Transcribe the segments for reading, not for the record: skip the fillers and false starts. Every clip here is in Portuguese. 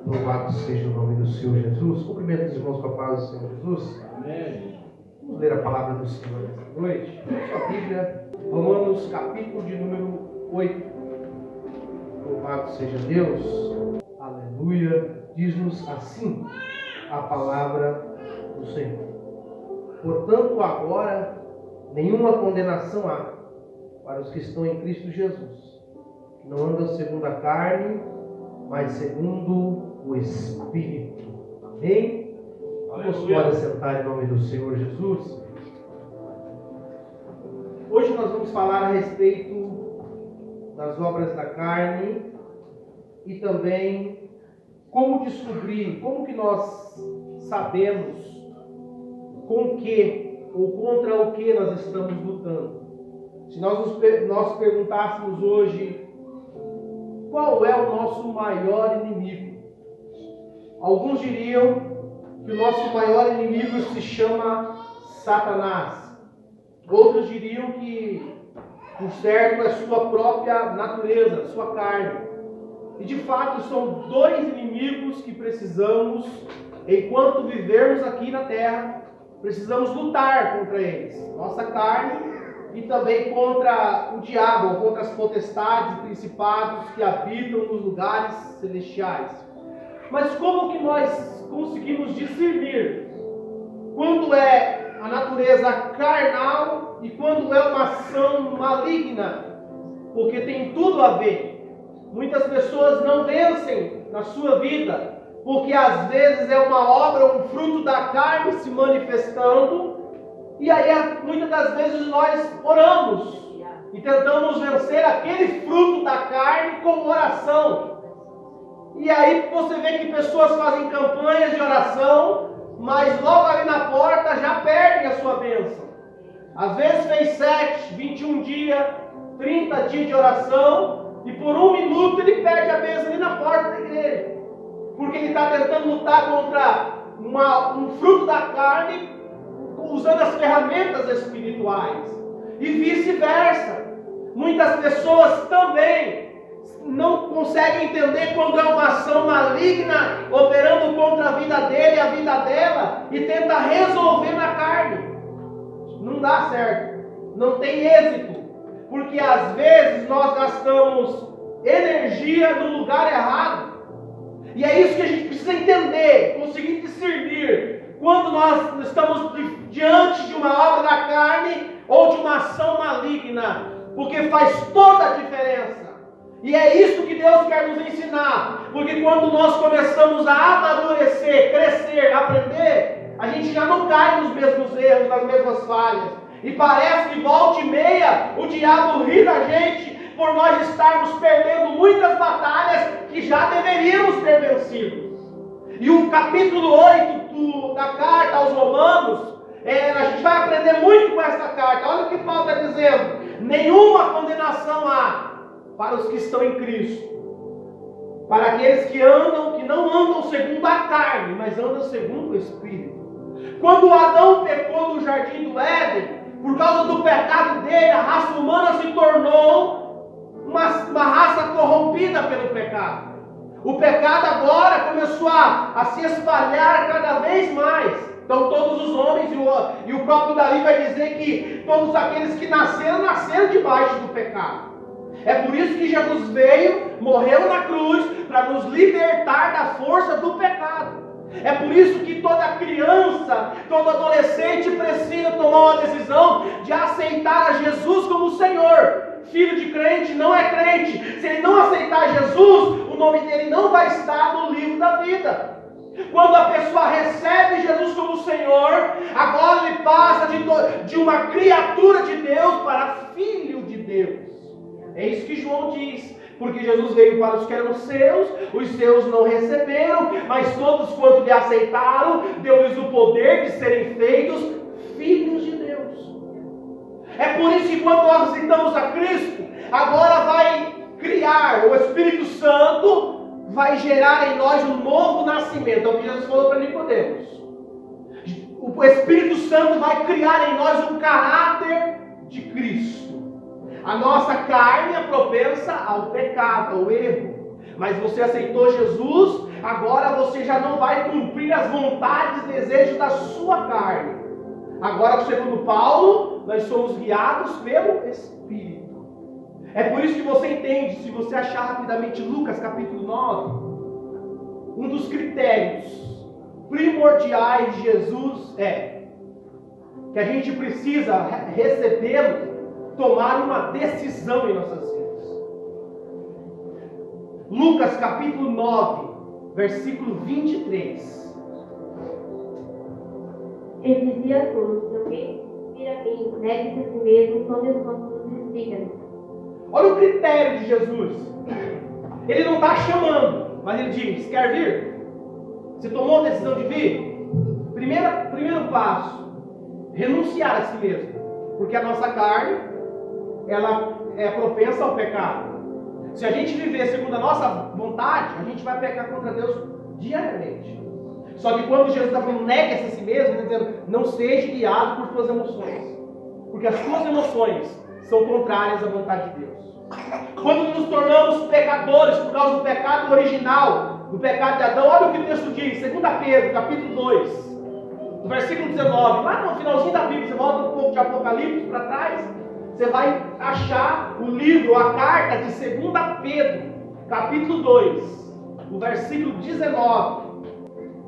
Louvado seja o nome do Senhor Jesus. Cumprimento os irmãos com a paz do Senhor Jesus. Amém. Vamos ler a palavra do Senhor nesta noite. Sua Bíblia, Romanos capítulo de número 8. Louvado seja Deus. Aleluia. Diz-nos assim a palavra do Senhor. Portanto, agora nenhuma condenação há para os que estão em Cristo Jesus, que não andam segundo a carne, mas segundo o Espírito. Amém? Vamos pode sentar em nome do Senhor Jesus. Hoje nós vamos falar a respeito das obras da carne e também como descobrir, como que nós sabemos com que ou contra o que nós estamos lutando. Se nós perguntássemos hoje qual é o nosso maior inimigo, alguns diriam que o nosso maior inimigo se chama Satanás. Outros diriam que o certo é sua própria natureza, sua carne. E de fato são dois inimigos que precisamos, enquanto vivermos aqui na terra, precisamos lutar contra eles. Nossa carne e também contra o diabo, ou contra as potestades e principados que habitam nos lugares celestiais. Mas como que nós conseguimos discernir quando é a natureza carnal e quando é uma ação maligna? Porque tem tudo a ver. Muitas pessoas não vencem na sua vida porque às vezes é uma obra, um fruto da carne se manifestando, e aí muitas das vezes nós oramos e tentamos vencer aquele fruto da carne com oração. E aí você vê que pessoas fazem campanhas de oração, mas logo ali na porta já perdem a sua bênção. Às vezes fez 7, 21 dias, 30 dias de oração, e por 1 minuto ele perde a bênção ali na porta da igreja. Porque ele está tentando lutar contra um fruto da carne, usando as ferramentas espirituais. E vice-versa. Muitas pessoas também não conseguem entender quando é uma ação maligna operando contra a vida dele e a vida dela, e tenta resolver na carne. Não dá certo. Não tem êxito. Porque às vezes nós gastamos energia no lugar errado. E é isso que a gente precisa entender, conseguir discernir quando nós estamos diante de uma obra da carne ou de uma ação maligna, porque faz toda a diferença. E é isso que Deus quer nos ensinar, porque quando nós começamos a amadurecer, crescer, aprender, a gente já não cai nos mesmos erros, nas mesmas falhas. E parece que volta e meia o diabo ri da gente por nós estarmos perdendo muitas batalhas que já deveríamos ter vencido. E o capítulo 8 da carta aos Romanos, a gente vai aprender muito com essa carta. Olha o que Paulo está dizendo: nenhuma condenação há para os que estão em Cristo, para aqueles que não andam segundo a carne, mas andam segundo o Espírito. Quando Adão pecou no jardim do Éden, por causa do pecado dele, a raça humana se tornou uma raça corrompida pelo pecado. O pecado agora começou a se espalhar cada vez mais. Então todos os homens, e o próprio Davi vai dizer que todos aqueles que nasceram debaixo do pecado. É por isso que Jesus veio, morreu na cruz, para nos libertar da força do pecado. É por isso que toda criança, todo adolescente precisa tomar uma decisão de aceitar a Jesus como Senhor. Filho de crente não é crente. Se ele não aceitar Jesus, o nome dele não vai estar no livro da vida. Quando a pessoa recebe Jesus como Senhor, agora ele passa de uma criatura de Deus para filho de Deus. É isso que João diz. Porque Jesus veio para os que eram seus, os seus não receberam, mas todos quanto lhe aceitaram, deu-lhes o poder de serem feitos filhos de Deus. É por isso que quando nós aceitamos a Cristo, agora vai criar, o Espírito Santo vai gerar em nós um novo nascimento. É o que Jesus falou para Nicodemos. O Espírito Santo vai criar em nós um caráter de Cristo. A nossa carne é propensa ao pecado, ao erro. Mas você aceitou Jesus, Agora você já não vai cumprir as vontades e desejos da sua carne. Agora, segundo Paulo, nós somos guiados pelo Espírito. É por isso que você entende, se você achar rapidamente Lucas capítulo 9, um dos critérios primordiais de Jesus é que a gente precisa recebê-lo, tomar uma decisão em nossas vidas. Lucas capítulo 9, versículo 23. Ele dizia a todos: se alguém vir a mim, negue-se a si mesmo, tome as suas cruzes e siga-me. Olha o critério de Jesus. Ele não está chamando, mas ele diz: quer vir? Você tomou a decisão de vir? Primeiro passo, renunciar a si mesmo. Porque a nossa carne, ela é propensa ao pecado. Se a gente viver segundo a nossa vontade, a gente vai pecar contra Deus diariamente. Só que quando Jesus está falando, negue-se a si mesmo, ele está dizendo, não seja guiado por suas emoções. Porque as suas emoções são contrárias à vontade de Deus. Quando nos tornamos pecadores por causa do pecado original, do pecado de Adão, olha o que o texto diz, 2 Pedro, capítulo 2, no versículo 19, lá no finalzinho da Bíblia, você volta um pouco de Apocalipse para trás, você vai achar o livro, a carta de 2 Pedro, capítulo 2, o versículo 19.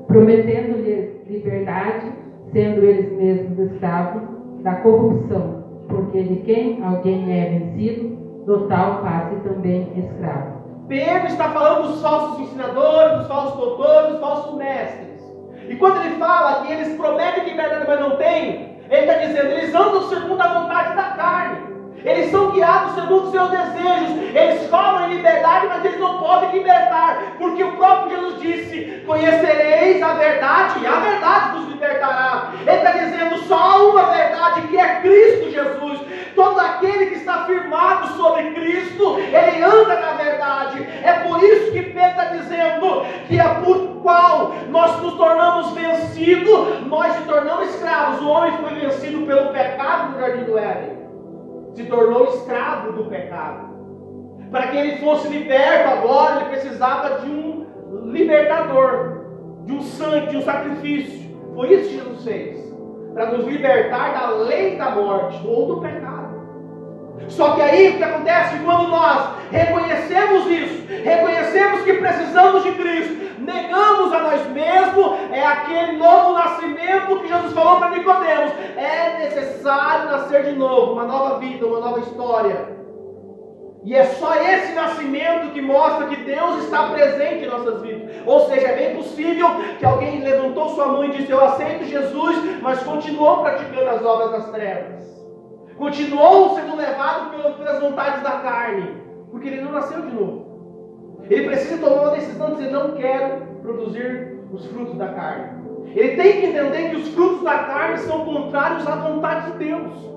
Prometendo-lhes liberdade, sendo eles mesmos escravos da corrupção, porque de quem alguém é vencido, do tal passe também escravo. Pedro está falando dos falsos ensinadores, dos falsos doutores, dos falsos mestres. E quando ele fala que eles prometem liberdade, mas não têm, ele está dizendo, eles andam segundo a vontade da carne. Eles são guiados segundo os seus desejos. Eles falam em liberdade, mas eles não podem libertar. Porque o próprio Jesus disse, conhecereis a verdade, e a verdade vos libertará. Ele está dizendo só há uma verdade, que é Cristo Jesus. Todo aquele que está firmado sobre Cristo, ele anda na verdade. É por isso que Pedro está dizendo que é por qual nós nos tornamos vencidos, nós se tornamos escravos. O homem foi vencido pelo pecado no jardim do Éden. Se tornou escravo do pecado. Para que ele fosse liberto agora, ele precisava de um libertador, de um sangue, de um sacrifício. Foi isso que Jesus fez, para nos libertar da lei da morte ou do pecado. Só que aí o que acontece quando nós reconhecemos isso, reconhecemos que precisamos de Cristo, negamos a nós mesmos, é aquele novo nascimento que Jesus falou para Nicodemos. É necessário nascer de novo, uma nova vida, uma nova história. E é só esse nascimento que mostra que Deus está presente em nossas vidas. Ou seja, é bem possível que alguém levantou sua mão e disse, eu aceito Jesus, mas continuou praticando as obras das trevas. Continuou sendo levado pelas vontades da carne, porque ele não nasceu de novo. Ele precisa tomar uma decisão de dizer, não quero produzir os frutos da carne. Ele tem que entender que os frutos da carne são contrários à vontade de Deus.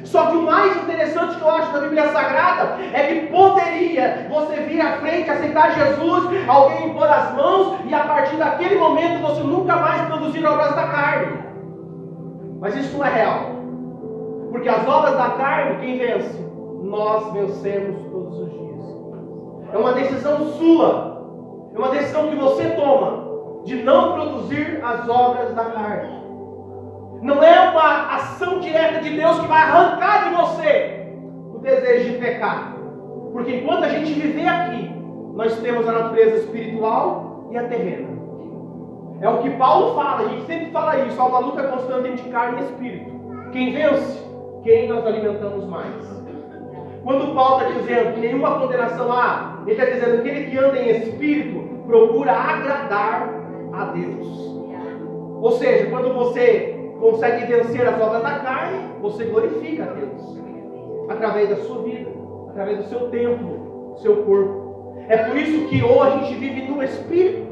Só que o mais interessante que eu acho da Bíblia Sagrada é que poderia você vir à frente, aceitar Jesus, alguém impor as mãos e a partir daquele momento você nunca mais produzir obras da carne. Mas isso não é real. Porque as obras da carne, quem vence? Nós vencemos todos os dias. É uma decisão sua. É uma decisão que você toma de não produzir as obras da carne. Não é uma ação direta de Deus que vai arrancar de você o desejo de pecar. Porque enquanto a gente viver aqui, nós temos a natureza espiritual e a terrena. É o que Paulo fala, a gente sempre fala isso, há uma luta constante entre carne e espírito. Quem vence? Quem nós alimentamos mais. Quando Paulo está dizendo que nenhuma condenação há, ele está dizendo que aquele que anda em espírito procura agradar a Deus. Ou seja, quando você consegue vencer as obras da carne, você glorifica a Deus. Através da sua vida, através do seu templo, do seu corpo. É por isso que ou a gente vive no espírito,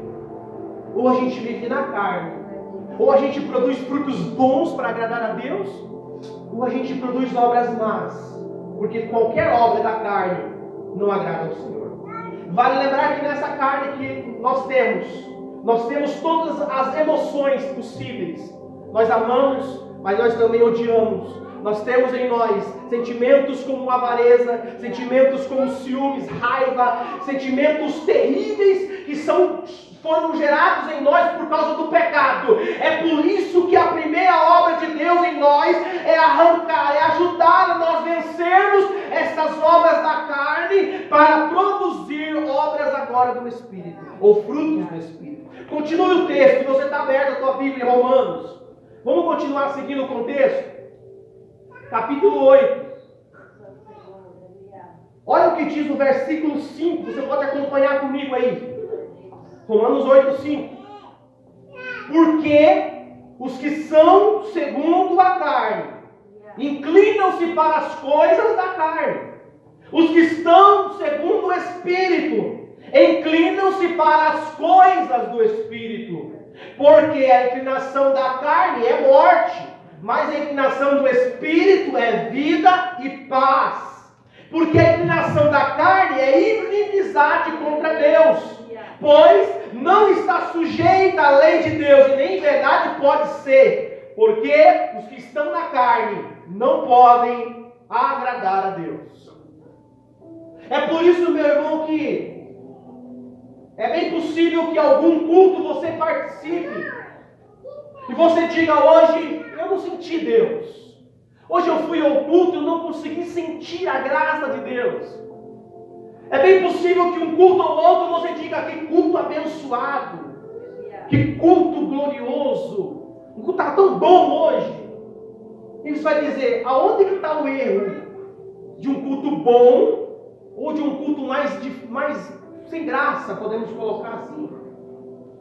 ou a gente vive na carne. Ou a gente produz frutos bons para agradar a Deus, ou a gente produz obras más. Porque qualquer obra da carne não agrada ao Senhor. Vale lembrar que nessa carne que nós temos todas as emoções possíveis. Nós amamos, mas nós também odiamos. Nós temos em nós sentimentos como avareza, sentimentos como ciúmes, raiva, sentimentos terríveis que são foram gerados em nós por causa do pecado. É por isso que a primeira obra de Deus em nós é arrancar, é ajudar a nós vencermos essas obras da carne para produzir obras agora do Espírito, ou frutos do Espírito. Continue o texto, se você está aberto a tua Bíblia em Romanos. Vamos continuar seguindo o contexto? Capítulo 8. Olha o que diz o versículo 5, você pode acompanhar comigo aí. Romanos 8, 5. Porque os que são segundo a carne inclinam-se para as coisas da carne. Os que estão segundo o Espírito inclinam-se para as coisas do Espírito. Porque a inclinação da carne é morte, mas a inclinação do Espírito é vida e paz. Porque a inclinação da carne é inimizade contra Deus, pois não está sujeita à lei de Deus, e nem em verdade pode ser, porque os que estão na carne não podem agradar a Deus. É por isso, meu irmão, que é bem possível que algum culto você participe e você diga: hoje eu não senti Deus. Hoje eu fui ao culto e eu não consegui sentir a graça de Deus. É bem possível que um culto ou outro você diga: que culto abençoado, que culto glorioso, o culto está tão bom hoje. E você vai dizer: aonde que está o erro de um culto bom ou de um culto mais sem graça, podemos colocar assim?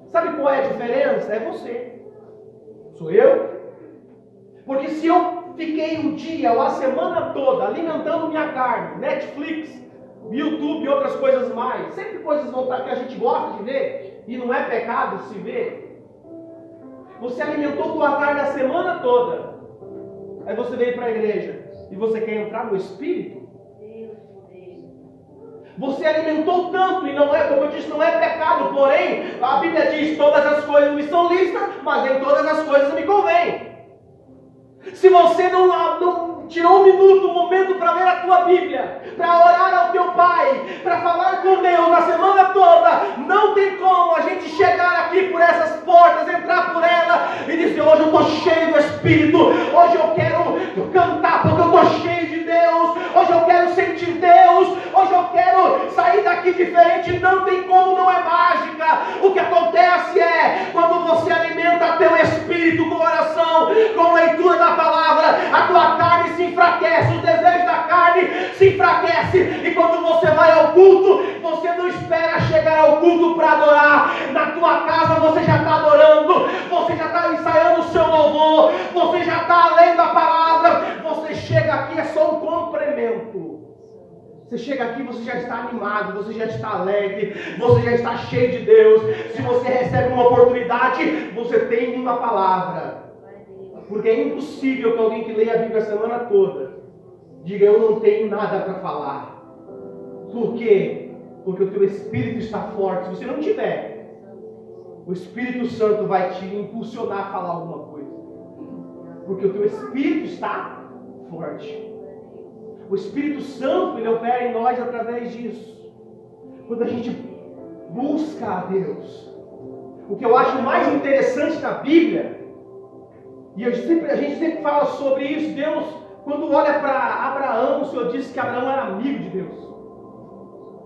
Sabe qual é a diferença? É você, sou eu. Porque se eu fiquei um dia ou a semana toda alimentando minha carne, Netflix, YouTube e outras coisas mais, sempre coisas voltadas que a gente gosta de ver, e não é pecado se ver. Você alimentou tua carne a semana toda, aí você veio para a igreja e você quer entrar no Espírito. Você alimentou tanto, e não é, como eu disse, não é pecado, porém a Bíblia diz: todas as coisas me são lícitas, mas nem todas as coisas me convêm. Se você não tirou um minuto, um momento para ler a tua Bíblia, para orar ao teu Pai, para falar com Deus na semana toda, não tem como a gente chegar aqui por essas portas, entrar por ela e dizer: hoje eu estou cheio do Espírito, hoje eu quero cantar porque eu estou cheio de Deus, hoje eu quero sentir Deus, hoje eu quero sair daqui diferente. Não tem como, não é mágica. O que acontece é, quando você alimenta teu espírito com oração, com leitura da palavra, a tua carne se enfraquece, os desejos da carne se enfraquecem, e quando você vai ao culto, você não espera chegar ao culto para adorar. Na tua casa você já está adorando, você já está ensaiando o seu louvor, você já está lendo a palavra. Você chega aqui, é só um complemento. Você chega aqui, você já está animado, você já está alegre, você já está cheio de Deus. Se você recebe uma oportunidade, você tem uma palavra. Porque é impossível que alguém que leia a Bíblia a semana toda diga: eu não tenho nada para falar. Por quê? Porque o teu espírito está forte. Se você não tiver, o Espírito Santo vai te impulsionar a falar alguma coisa. Porque o teu espírito está forte. O Espírito Santo, ele opera em nós através disso. Quando a gente busca a Deus. O que eu acho mais interessante na Bíblia, e a gente sempre fala sobre isso, Deus, quando olha para Abraão, o Senhor disse que Abraão era amigo de Deus.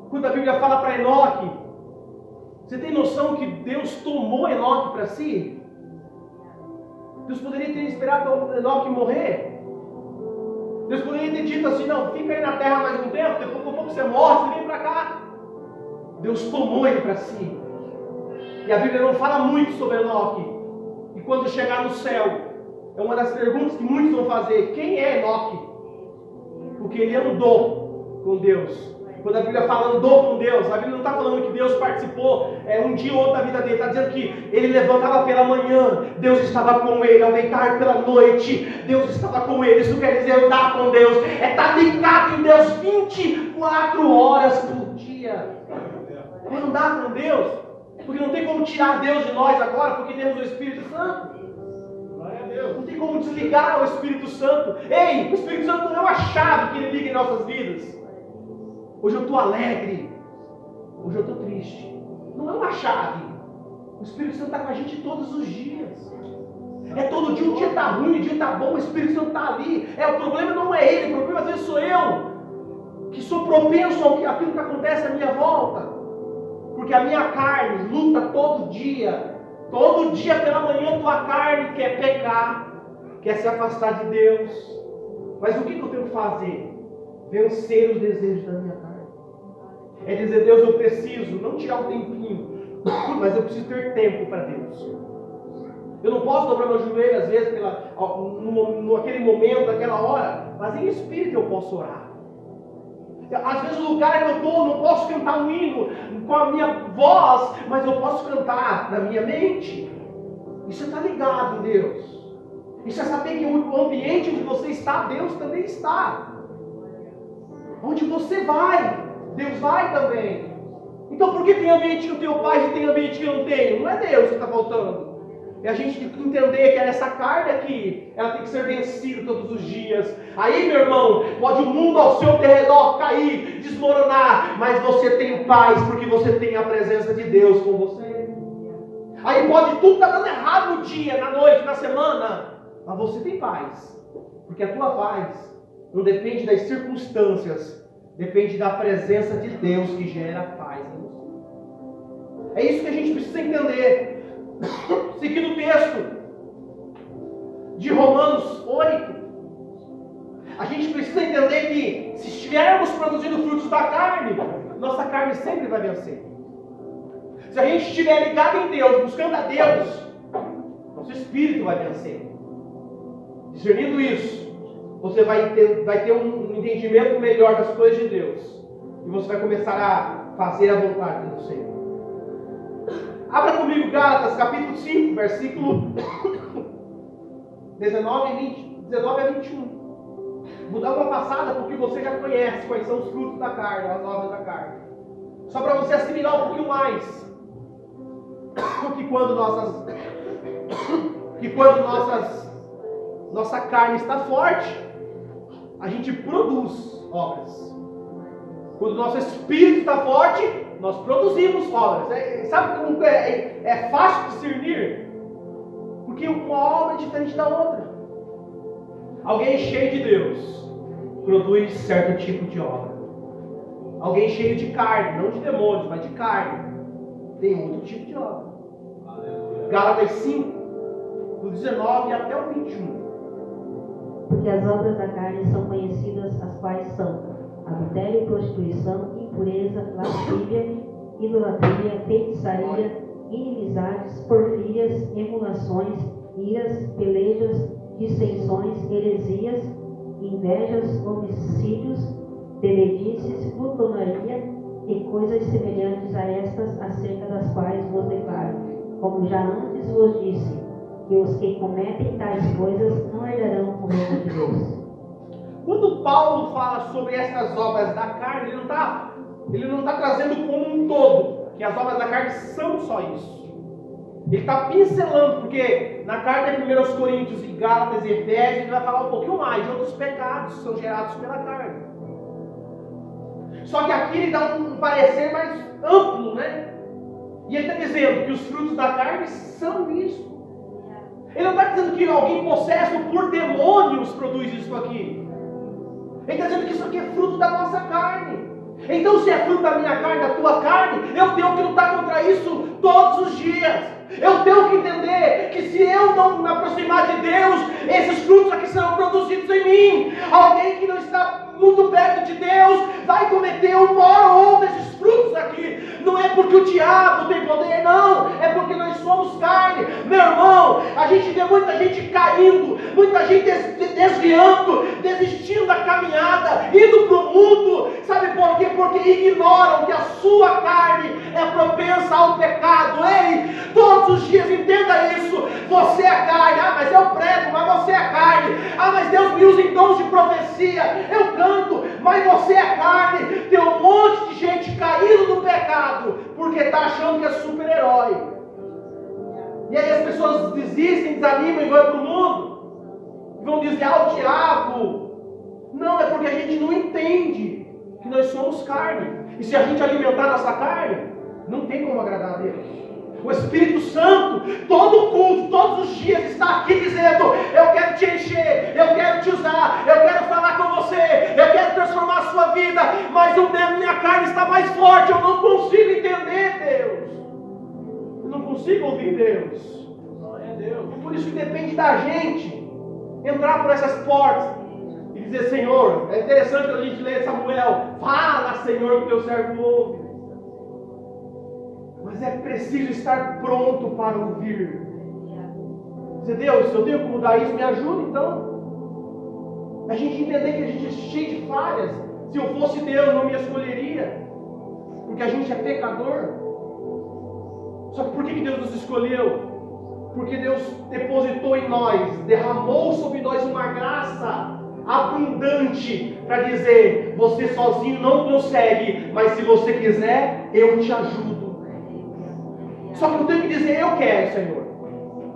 Quando a Bíblia fala para Enoque, você tem noção que Deus tomou Enoque para si? Deus poderia ter esperado Enoque morrer. Deus poderia ter dito assim: não, fica aí na terra mais um tempo, depois um pouco você morre, você vem para cá. Deus tomou ele para si. E a Bíblia não fala muito sobre Enoque. E quando chegar no céu, é uma das perguntas que muitos vão fazer: quem é Enoque? Porque ele andou com Deus. Quando a Bíblia fala andou com Deus, a Bíblia não está falando que Deus participou um dia ou outro da vida dele. Está dizendo que ele levantava pela manhã, Deus estava com ele. Ao deitar pela noite, Deus estava com ele. Isso quer dizer andar com Deus. É estar ligado em Deus 24 horas por dia. É andar com Deus. Porque não tem como tirar Deus de nós agora, porque temos o Espírito Santo. Não tem como desligar o Espírito Santo. Ei, o Espírito Santo não é uma chave que ele liga em nossas vidas. Hoje eu estou alegre, hoje eu estou triste. Não é uma chave. O Espírito Santo está com a gente todos os dias. É todo dia, um dia está ruim, um dia está bom, o Espírito Santo está ali. O problema não é ele, o problema às vezes sou eu, que sou propenso àquilo que acontece à minha volta. Porque a minha carne luta todo dia pela manhã tua carne quer pecar, quer se afastar de Deus. Mas o que eu tenho que fazer? Vencer os desejos da minha carne. É dizer, Deus, eu preciso não tirar um tempinho, mas eu preciso ter tempo para Deus. Eu não posso dobrar meu joelho às vezes naquele momento, naquela hora, mas em espírito eu posso orar. Às vezes o lugar que eu estou, não posso cantar um hino com a minha voz, mas eu posso cantar na minha mente. Isso é estar ligado em Deus. Isso é saber que o ambiente onde você está, Deus também está. Onde você vai, Deus vai também. Então por que tem ambiente que eu tenho paz e tem ambiente que eu não tenho? Não é Deus que está faltando. É a gente entender que essa carne aqui, ela tem que ser vencida todos os dias. Aí, meu irmão, pode o mundo ao seu redor cair, desmoronar, mas você tem paz porque você tem a presença de Deus com você. Aí pode tudo estar dando errado no dia, na noite, na semana, mas você tem paz, porque a tua paz não depende das circunstâncias, depende da presença de Deus que gera paz em você. É isso que a gente precisa entender. Seguindo o texto de Romanos 8, a gente precisa entender que se estivermos produzindo frutos da carne, nossa carne sempre vai vencer. Se a gente estiver ligado em Deus, buscando a Deus, nosso espírito vai vencer. Discernindo isso, você vai ter um entendimento melhor das coisas de Deus, e você vai começar a fazer a vontade do Senhor. Abra comigo Gálatas capítulo 5, versículo 19 a 21. Vou dar uma passada porque você já conhece quais são os frutos da carne, as obras da carne. Só para você assimilar um pouquinho mais. Que quando nossa carne está forte, a gente produz obras. Quando nosso espírito está forte, nós produzimos obras. Sabe como é fácil discernir? Porque uma obra é diferente da outra. Alguém cheio de Deus produz certo tipo de obra. Alguém cheio de carne, não de demônios, mas de carne, tem outro tipo de obra. Gálatas 5, do 19 até o 21. Porque as obras da carne são conhecidas, as quais são adultério, prostituição, impureza, lascívia, idolatria, feitiçaria, inimizades, porfírias, emulações, iras, pelejas, dissensões, heresias, invejas, homicídios, bebedices, glutonaria e coisas semelhantes a estas, acerca das quais vos declaro, como já antes vos disse, que os que cometem tais coisas não herdarão o reino de Deus. Quando Paulo fala sobre essas obras da carne, ele não está trazendo como um todo, que as obras da carne são só isso. Ele está pincelando, porque na carta de 1 Coríntios e Gálatas e Efésios, ele vai falar um pouquinho mais de outros pecados que são gerados pela carne. Só que aqui ele dá um parecer mais amplo, né? E ele está dizendo que os frutos da carne são isso. Ele não está dizendo que alguém possesso por demônios produz isso aqui. Ele está dizendo que isso aqui é fruto da nossa carne. Então, se é fruto da minha carne, da tua carne, eu tenho que lutar contra isso todos os dias. Eu tenho que entender que se eu não me aproximar de Deus, esses frutos aqui serão produzidos em mim. Alguém que não está muito perto de Deus vai cometer uma hora ou outra esses frutos aqui. Não é porque o diabo tem poder, não. É porque nós somos carne. Meu irmão, a gente vê muita gente caindo, muita gente desviando, desistindo da caminhada, indo para o mundo. Sabe por quê? Porque ignoram que a sua carne é propensa ao pecado. Ei, todos os dias entenda isso. Você é carne. Ah, mas eu prego, mas você é carne. Ah, mas Deus me usa em dons de profecia. Eu canto, mas você é carne. Tem um monte de gente caindo no pecado porque está achando que é super-herói. E aí as pessoas desistem, desanimam e vão para o mundo. Vão dizer, o diabo. Não, é porque a gente não entende que nós somos carne. E se a gente alimentar nossa carne, não tem como agradar a Deus. O Espírito Santo, todo culto, todos os dias, está aqui dizendo: eu quero te encher, eu quero te usar, eu quero falar com você, eu quero transformar a sua vida, mas minha carne está mais forte, eu não consigo entender Deus, eu não consigo ouvir Deus. E por isso que depende da gente entrar por essas portas e dizer: Senhor, é interessante quando a gente lê Samuel, fala, Senhor, que teu servo ouve. Mas é preciso estar pronto para ouvir. Dizer: Deus, eu tenho que mudar isso, me ajuda então. A gente entender que a gente é cheio de falhas. Se eu fosse Deus, não me escolheria, porque a gente é pecador. Só que por que Deus nos escolheu? Porque Deus depositou em nós, derramou sobre nós uma graça abundante para dizer: você sozinho não consegue, mas se você quiser, eu te ajudo. Só que eu tenho que dizer: eu quero, Senhor.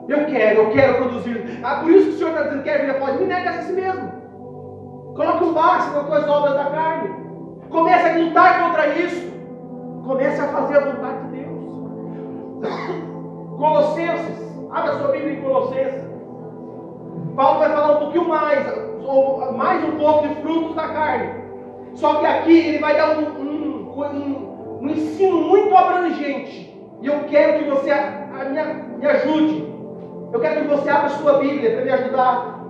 Eu quero produzir. Por isso que o Senhor está dizendo: quer vir após mim, nega a si mesmo. Coloque o máximo nas tuas obras da carne. Comece a lutar contra isso. Comece a fazer a vontade de Deus. Colossenses. Abra sua Bíblia em Colossenses. Paulo vai falar um pouquinho mais um pouco de frutos da carne. Só que aqui ele vai dar um ensino muito abrangente. E eu quero que você me ajude. Eu quero que você abra sua Bíblia para me ajudar.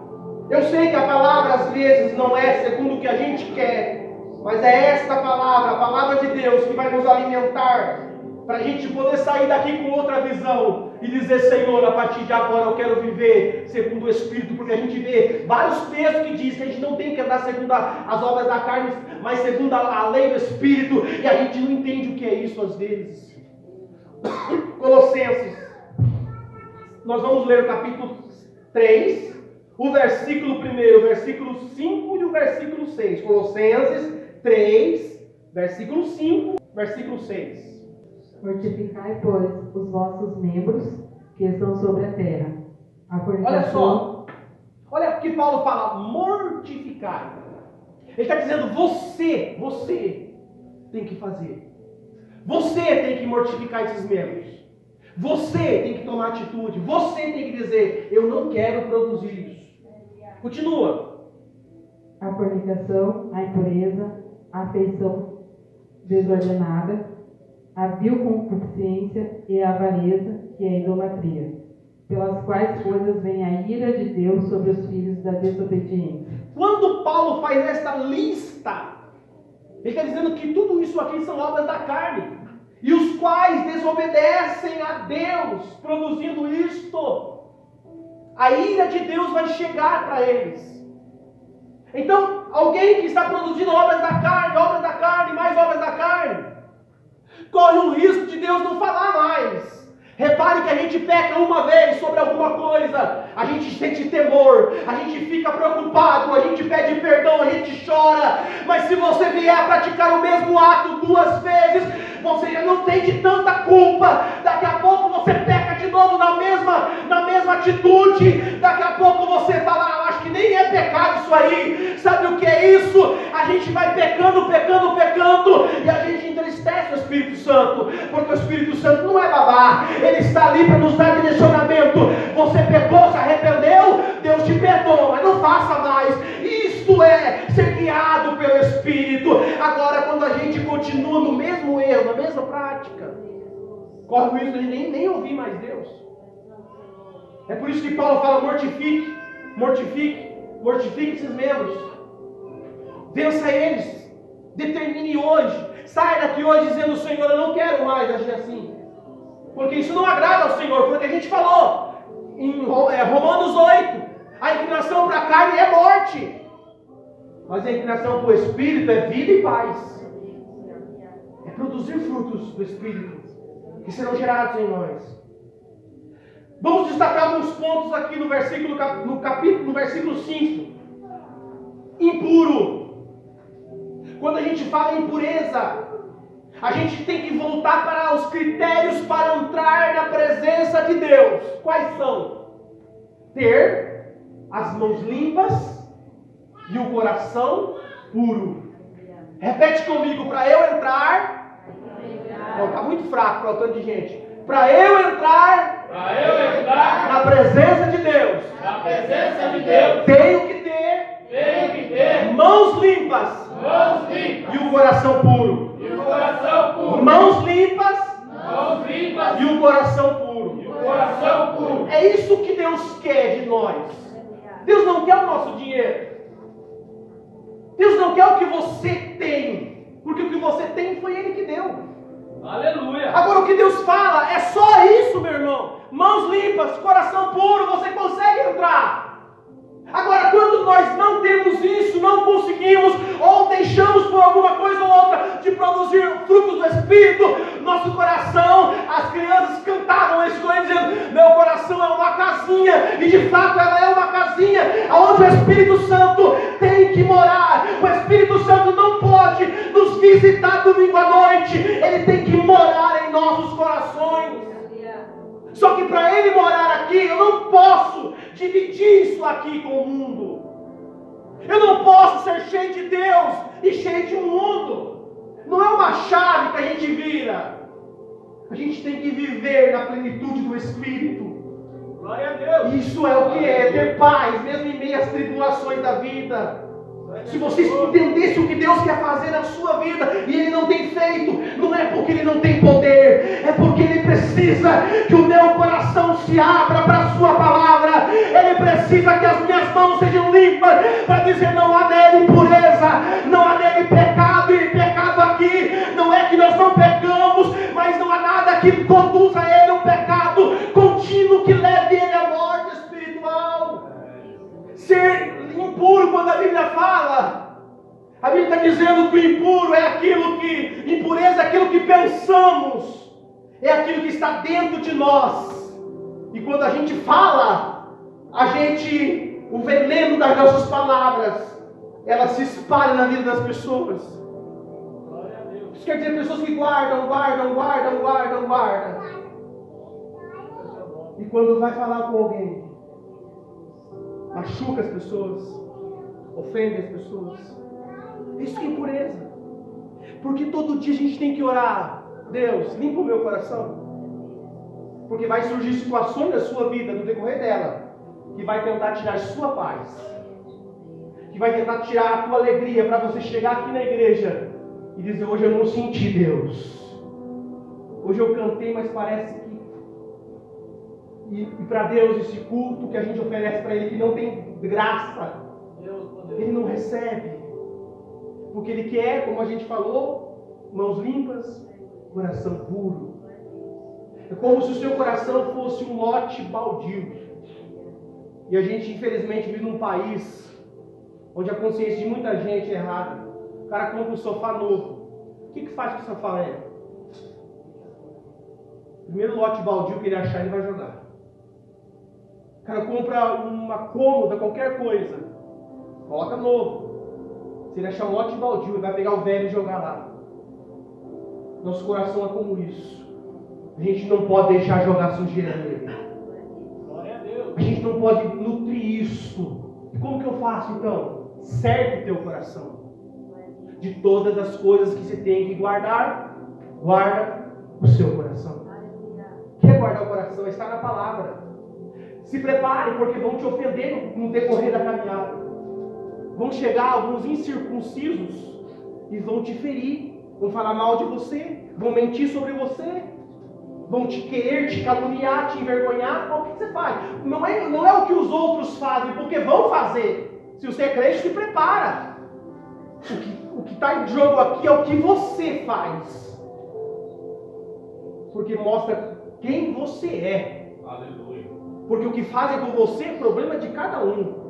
Eu sei que a palavra às vezes não é segundo o que a gente quer, mas é esta palavra, a palavra de Deus, que vai nos alimentar, para a gente poder sair daqui com outra visão e dizer: Senhor, a partir de agora eu quero viver segundo o Espírito, porque a gente vê vários textos que diz que a gente não tem que andar segundo as obras da carne, mas segundo a lei do Espírito, e a gente não entende o que é isso às vezes. Colossenses, nós vamos ler o capítulo 3, o versículo 1, o versículo 5 e o versículo 6. Colossenses 3, versículo 5, versículo 6. Mortificai, pois, os vossos membros que estão sobre a terra. A fornicação... Olha só, olha o que Paulo fala: mortificai. Ele está dizendo: você tem que fazer. Você tem que mortificar esses membros. Você tem que tomar atitude. Você tem que dizer: eu não quero produzir isso. Continua. A fornicação, a impureza, a afeição desordenada, a vil concupiscência e a avareza, que é a idolatria, pelas quais coisas vem a ira de Deus sobre os filhos da desobediência. Quando Paulo faz esta lista, ele está dizendo que tudo isso aqui são obras da carne, e os quais desobedecem a Deus, produzindo isto, a ira de Deus vai chegar para eles. Então, alguém que está produzindo obras da carne, mais obras da carne, corre um risco de Deus não falar mais. Repare que a gente peca uma vez sobre alguma coisa, a gente sente temor, a gente fica preocupado, a gente pede perdão, a gente chora. Mas se você vier a praticar o mesmo ato 2 vezes, você já não tem de tanta culpa. Daqui a pouco você peca de novo na mesma atitude. Daqui a pouco você fala: eu acho que nem é pecado isso aí. Sabe o que é isso? A gente vai pecando, e a gente entristece o Espírito Santo, porque o Espírito Santo não é babá. Ele está ali para nos dar direcionamento. Você pecou, se arrependeu, Deus te perdoa, mas não faça mais. Isto é ser guiado pelo Espírito. Agora, quando a gente continua no mesmo erro, na mesma prática, corre o risco de nem ouvir mais Deus. É por isso que Paulo fala: mortifique esses membros, vença eles, determine hoje, saia daqui hoje dizendo: Senhor, eu não quero mais agir assim, porque isso não agrada ao Senhor. Porque a gente falou em Romanos 8, a inclinação para a carne é morte, mas a inclinação para o Espírito é vida e paz. É produzir frutos do Espírito que serão gerados em nós. Vamos destacar alguns pontos aqui no versículo 5. Impuro. Quando a gente fala em impureza, a gente tem que voltar para os critérios para entrar na presença de Deus. Quais são? Ter as mãos limpas e o coração puro. Repete comigo: para eu entrar. Não, está muito fraco para o tanto de gente. Para eu entrar na presença de Deus, tenho que ter mãos limpas e o coração puro. Mãos limpas e o coração puro. É isso que Deus quer de nós. Deus não quer o nosso dinheiro. Deus não quer o que você tem, porque o que você tem foi Ele que deu. Aleluia. Agora o que Deus fala é só isso, meu irmão. Mãos limpas, coração puro, você consegue entrar. Agora, quando nós não temos isso, não conseguimos, ou deixamos por alguma coisa ou outra de produzir frutos do Espírito, nosso coração, as crianças cantavam esse coelho dizendo: meu coração é uma casinha, e de fato ela é uma casinha, onde o Espírito Santo tem que morar. O Espírito Santo não pode nos visitar domingo à noite, ele tem que morar em nossos corações. Só que para ele morar aqui, eu não posso dividir isso aqui com o mundo. Eu não posso ser cheio de Deus e cheio de mundo. Não é uma chave que a gente vira. A gente tem que viver na plenitude do Espírito. Glória a Deus. Isso é o que é ter paz, mesmo em meio às tribulações da vida. Se vocês entendessem o que Deus quer fazer na sua vida e Ele não tem feito, não é porque Ele não tem poder, é porque Ele precisa que o meu coração se abra para a sua palavra. Ele precisa que as minhas mãos sejam limpas para dizer: não há nele impureza, não há nele pecado. E pecado aqui não é que nós não pecamos, mas não há nada que conduza a Ele um pecado contínuo que leve Ele à morte espiritual. Ser impuro, quando a Bíblia fala, a Bíblia está dizendo que o impuro é aquilo que, impureza é aquilo que pensamos, é aquilo que está dentro de nós. E quando a gente fala, o veneno das nossas palavras, ela se espalha na vida das pessoas. Isso quer dizer pessoas que guardam. E quando vai falar com alguém, machuca as pessoas, ofende as pessoas. Isso é impureza. Porque todo dia a gente tem que orar: Deus, limpa o meu coração. Porque vai surgir situações da sua vida, no decorrer dela, que vai tentar tirar a sua paz, que vai tentar tirar a tua alegria, para você chegar aqui na igreja e dizer: hoje eu não senti Deus. Hoje eu cantei, mas parece que... E para Deus, esse culto que a gente oferece para Ele, que não tem graça, Ele não recebe. Porque Ele quer, como a gente falou, mãos limpas, coração puro. É como se o seu coração fosse um lote baldio. E a gente, infelizmente, vive num país onde a consciência de muita gente é errada. O cara compra um sofá novo. O que faz com o sofá velho? Primeiro lote baldio que ele achar, ele vai jogar. O cara compra uma cômoda, qualquer coisa, coloca novo. Se ele achar um lote baldio, ele vai pegar o velho e jogar lá. Nosso coração é como isso. A gente não pode deixar jogar sujeira nele. Glória a Deus. A gente não pode nutrir isso. E como que eu faço então? Cerque teu coração. De todas as coisas que você tem que guardar, guarda o seu coração. Quer guardar o coração? Está na palavra. Se prepare, porque vão te ofender no decorrer da caminhada. Vão chegar alguns incircuncisos e vão te ferir, vão falar mal de você, vão mentir sobre você, vão te querer, te caluniar, te envergonhar. O que você faz? Não é o que os outros fazem, porque vão fazer. Se você é crente, se prepara. O que está em jogo aqui é o que você faz, porque mostra quem você é. Aleluia. Porque o que fazem com você é problema de cada um.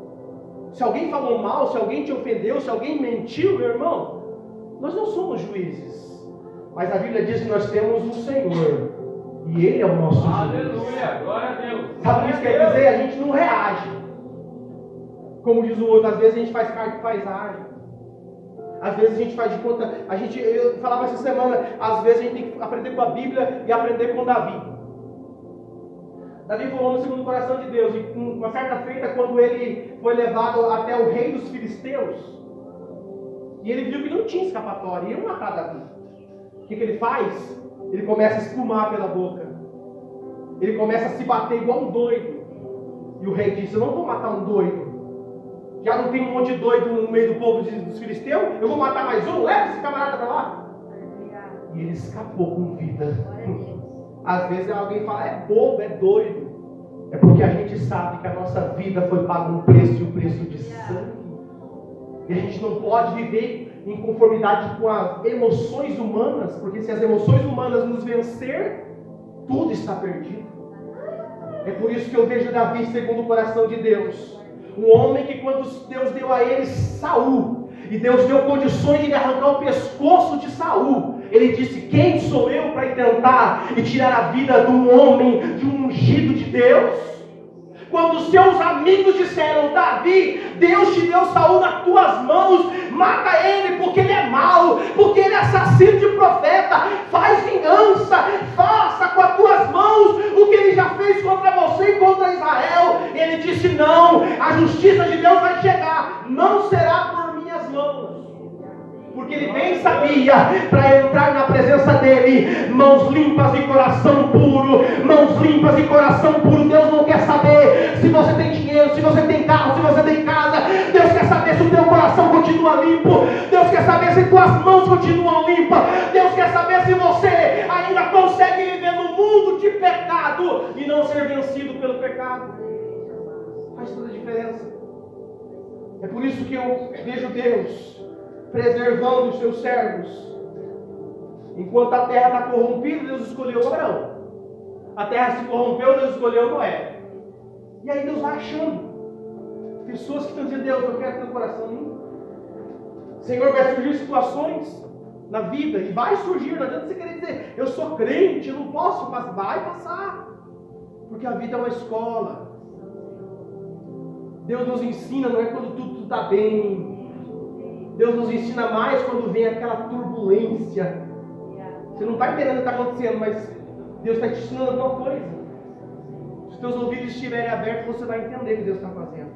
Se alguém falou mal, se alguém te ofendeu, se alguém mentiu, meu irmão, nós não somos juízes. Mas a Bíblia diz que nós temos um Senhor. E Ele é o nosso juiz. Aleluia, glória a Deus. Sabe o que isso quer dizer? A gente não reage. Como diz o outro, às vezes a gente faz parte de paisagem. Às vezes a gente faz de conta. Eu falava essa semana, às vezes a gente tem que aprender com a Bíblia e aprender com Davi. Davi falou no segundo coração de Deus, e uma certa feita, quando ele foi levado até o rei dos filisteus, e ele viu que não tinha escapatória, iam matar Davi. O que ele faz? Ele começa a espumar pela boca. ele começa a se bater igual um doido. E o rei disse: eu não vou matar um doido. Já não tem um monte de doido no meio do povo dos filisteus? Eu vou matar mais um? Leva esse camarada para lá. E ele escapou com vida. Às vezes alguém fala: é bobo, é doido. É porque a gente sabe que a nossa vida foi paga um preço, e o preço de sangue. E a gente não pode viver em conformidade com as emoções humanas, porque se as emoções humanas nos vencer, tudo está perdido. É por isso que eu vejo Davi segundo o coração de Deus. Um homem que, quando Deus deu a ele Saul, e Deus deu condições de arrancar o pescoço de Saul, ele disse: quem sou eu para tentar e tirar a vida de um homem, de um ungido de Deus? Quando os seus amigos disseram: Davi, Deus te deu Saul nas tuas mãos, mata ele porque ele é mau, porque ele é assassino de profeta, faz vingança, faça com as tuas mãos o que ele já fez contra você e contra Israel. Ele disse: não, a justiça de Deus vai chegar, não será por minhas mãos. Porque ele bem sabia, para entrar na presença dele, mãos limpas e coração puro, mãos limpas e coração puro. Deus não quer saber se você tem dinheiro, se você tem carro, se você tem casa. Deus quer saber se o teu coração continua limpo. Deus quer saber se tuas mãos continuam limpas. Deus quer saber se você ainda consegue viver no mundo de pecado e não ser vencido pelo pecado. Faz toda a diferença. É por isso que eu vejo Deus preservando os seus servos. Enquanto a terra está corrompida, Deus escolheu Abraão. A terra se corrompeu, Deus escolheu Noé. E aí Deus vai achando pessoas que estão dizendo: Deus, eu quero ter um coração limpo. Senhor, vai surgir situações na vida, e vai surgir. Não adianta você querer dizer: eu sou crente, eu não posso, mas vai passar. Porque a vida é uma escola. Deus nos ensina, não é quando tudo está bem. Deus nos ensina mais quando vem aquela turbulência. Você não está entendendo o que está acontecendo, mas Deus está te ensinando alguma coisa. Se os teus ouvidos estiverem abertos, você vai entender o que Deus está fazendo.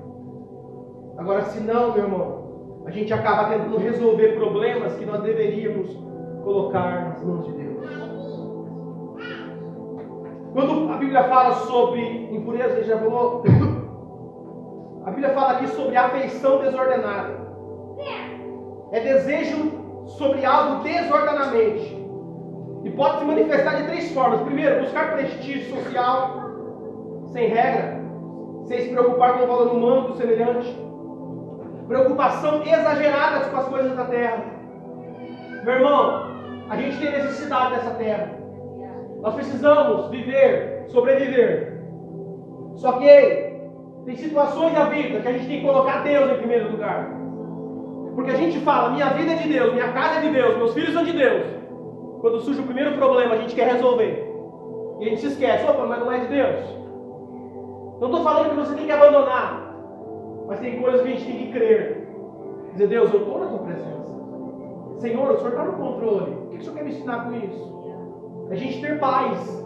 Agora, se não, meu irmão, a gente acaba tentando resolver problemas que nós deveríamos colocar nas mãos de Deus. Quando a Bíblia fala sobre impureza, a gente já falou. A Bíblia fala aqui sobre afeição desordenada. É desejo sobre algo desordenadamente. E pode se manifestar de três formas. Primeiro, buscar prestígio social, sem regra, sem se preocupar com o valor humano do semelhante. Preocupação exagerada com as coisas da terra. Meu irmão, a gente tem necessidade dessa terra. Nós precisamos viver, sobreviver. Só que tem situações da vida que a gente tem que colocar Deus em primeiro lugar. Porque a gente fala: minha vida é de Deus, minha casa é de Deus, meus filhos são de Deus. Quando surge o primeiro problema, a gente quer resolver. E a gente se esquece: opa, mas não é de Deus. Não estou falando que você tem que abandonar. Mas tem coisas que a gente tem que crer. Dizer: Deus, eu estou na tua presença. Senhor, o Senhor está no controle. O que o Senhor quer me ensinar com isso? A gente ter paz,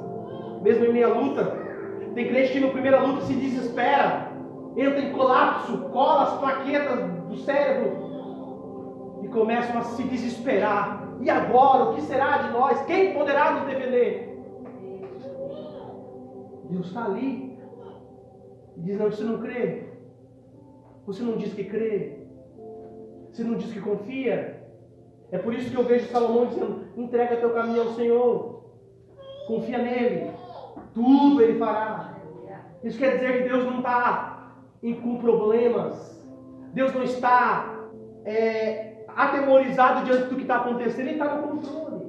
mesmo em meia luta. Tem crente que na primeira luta se desespera, entra em colapso, cola as plaquetas do cérebro e começam a se desesperar. E agora, o que será de nós? Quem poderá nos defender? Deus está ali e diz: não, você não crê. Você não diz que crê. Você não diz que confia. É por isso que eu vejo Salomão dizendo: entrega teu caminho ao Senhor. Confia nele. Tudo ele fará. Isso quer dizer que Deus não está com problemas. Deus não está atemorizado diante do que está acontecendo. Ele está no controle.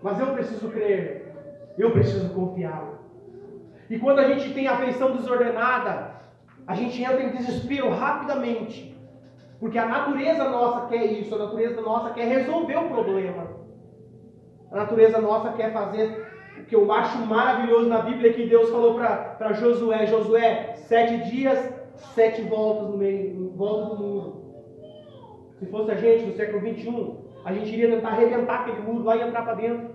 Mas eu preciso crer. Eu preciso confiar. E quando a gente tem afeição desordenada, a gente entra em desespero rapidamente. Porque a natureza nossa quer isso. A natureza nossa quer resolver o problema. A natureza nossa quer fazer. O que eu acho maravilhoso na Bíblia é que Deus falou para Josué: Josué, 7 dias, 7 voltas no meio, em volta do muro. Se fosse a gente no século 21, a gente iria tentar arrebentar aquele muro lá e entrar para dentro.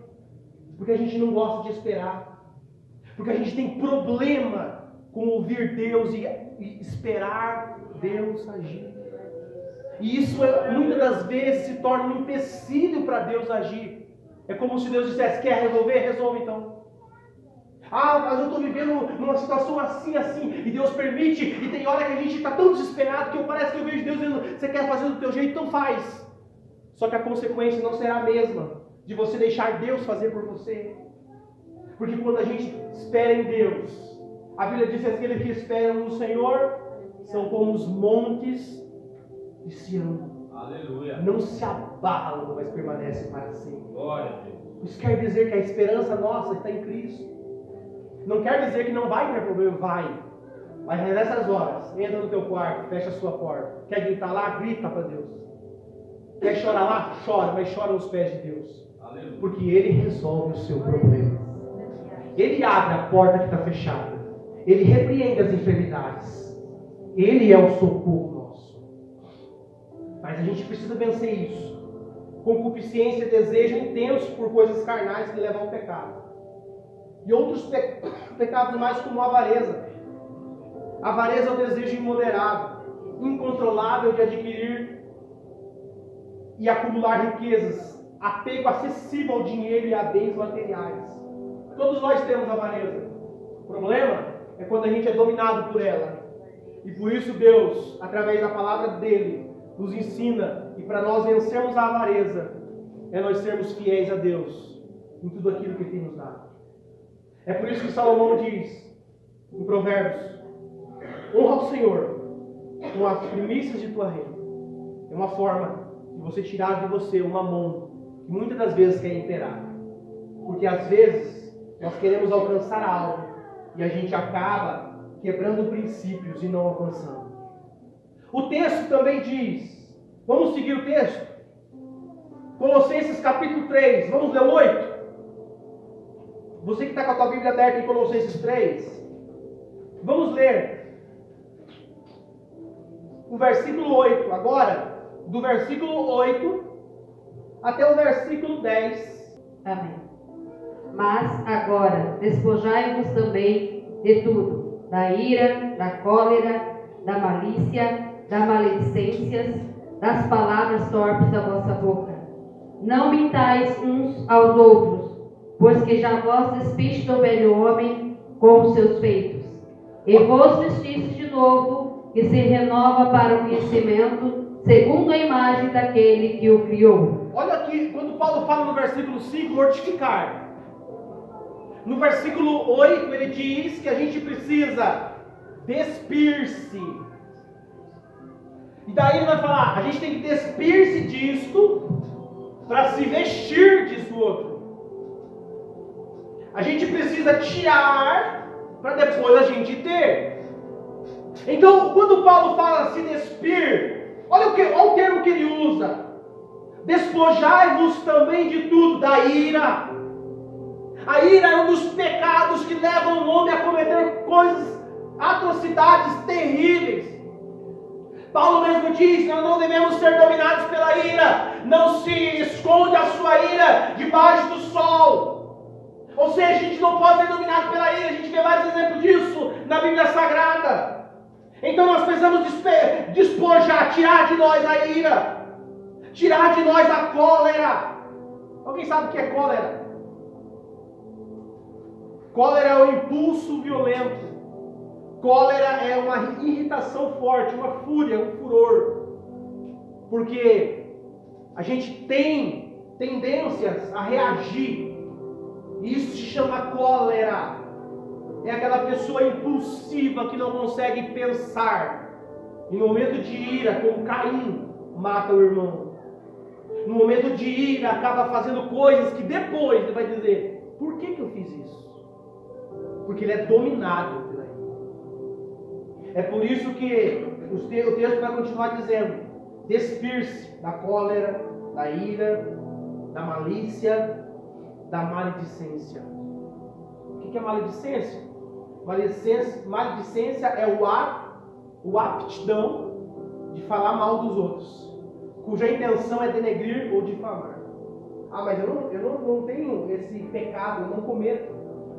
Porque a gente não gosta de esperar. Porque a gente tem problema com ouvir Deus e esperar Deus agir. E isso muitas das vezes se torna um empecilho para Deus agir. É como se Deus dissesse: quer resolver? Resolve então. Ah, mas eu estou vivendo numa situação assim, e Deus permite, e tem hora que a gente está tão desesperado que parece que eu vejo Deus dizendo, você quer fazer do teu jeito, então faz. Só que a consequência não será a mesma de você deixar Deus fazer por você. Porque quando a gente espera em Deus, a Bíblia diz que aqueles que esperam no Senhor são como os montes de Sião. Aleluia. Não se abalam, mas permanecem para sempre. Glória a Deus. Isso quer dizer que a esperança nossa está em Cristo. Não quer dizer que não vai ter problema, vai. Mas nessas horas, entra no teu quarto, fecha a sua porta. Quer gritar lá? Grita para Deus. Quer chorar lá? Chora, mas chora aos pés de Deus. Aleluia. Porque Ele resolve o seu problema. Ele abre a porta que está fechada. Ele repreende as enfermidades. Ele é o socorro nosso. Mas a gente precisa vencer isso. Concupiscência e desejo intenso por coisas carnais que levam ao pecado. E outros pecados mais, como a avareza. A avareza é o desejo imoderado, incontrolável de adquirir e acumular riquezas, apego excessivo ao dinheiro e a bens materiais. Todos nós temos avareza. O problema é quando a gente é dominado por ela. E por isso Deus, através da palavra dele, nos ensina, e para nós vencermos a avareza, é nós sermos fiéis a Deus em tudo aquilo que Ele tem nos dado. É por isso que Salomão diz, em Provérbios, honra ao Senhor com as primícias de tua renda. É uma forma de você tirar de você o mamon, que muitas das vezes quer imperar. Porque às vezes nós queremos alcançar algo e a gente acaba quebrando princípios e não avançando. O texto também diz, vamos seguir o texto? Colossenses capítulo 3, vamos ler o 8? Você que está com a tua Bíblia aberta em Colossenses 3, vamos ler o versículo 8, agora, do versículo 8 até o versículo 10. Amém. Mas agora, despojai-vos também de tudo, da ira, da cólera, da malícia, da maledicências, das palavras torpes da vossa boca. Não mintais uns aos outros, pois que já vós despiste do velho homem com os seus feitos, e vos vestiste de novo, que se renova para o conhecimento, segundo a imagem daquele que o criou. Olha aqui, quando Paulo fala no versículo 5, mortificar. No versículo 8, ele diz que a gente precisa despir-se. E daí ele vai falar, a gente tem que despir-se disto para se vestir disso outro. A gente precisa tirar para depois a gente ter. Então, quando Paulo fala se despir, olha o termo que ele usa. Despojai-vos também de tudo, da ira. A ira é um dos pecados que levam o homem a cometer coisas, atrocidades terríveis. Paulo mesmo diz, nós não devemos ser dominados pela ira. Não se esconde a sua ira debaixo do sol. Ou seja, a gente não pode ser dominado pela ira. A gente vê vários exemplos disso na Bíblia Sagrada. Então nós precisamos despojar, tirar de nós a ira. Tirar de nós a cólera. Alguém sabe o que é cólera? Cólera é um impulso violento. Cólera é uma irritação forte, uma fúria, um furor. Porque a gente tem tendências a reagir. Isso se chama cólera. É aquela pessoa impulsiva que não consegue pensar. E no momento de ira, como Caim mata o irmão. No momento de ira, acaba fazendo coisas que depois ele vai dizer: por que eu fiz isso? Porque ele é dominado pela ira. É por isso que o texto vai continuar dizendo: despir-se da cólera, da ira, da malícia, da maledicência. O que é maledicência? Maledicência é o aptidão de falar mal dos outros, cuja intenção é denegrir ou difamar. Ah, mas eu não tenho esse pecado, eu não cometo.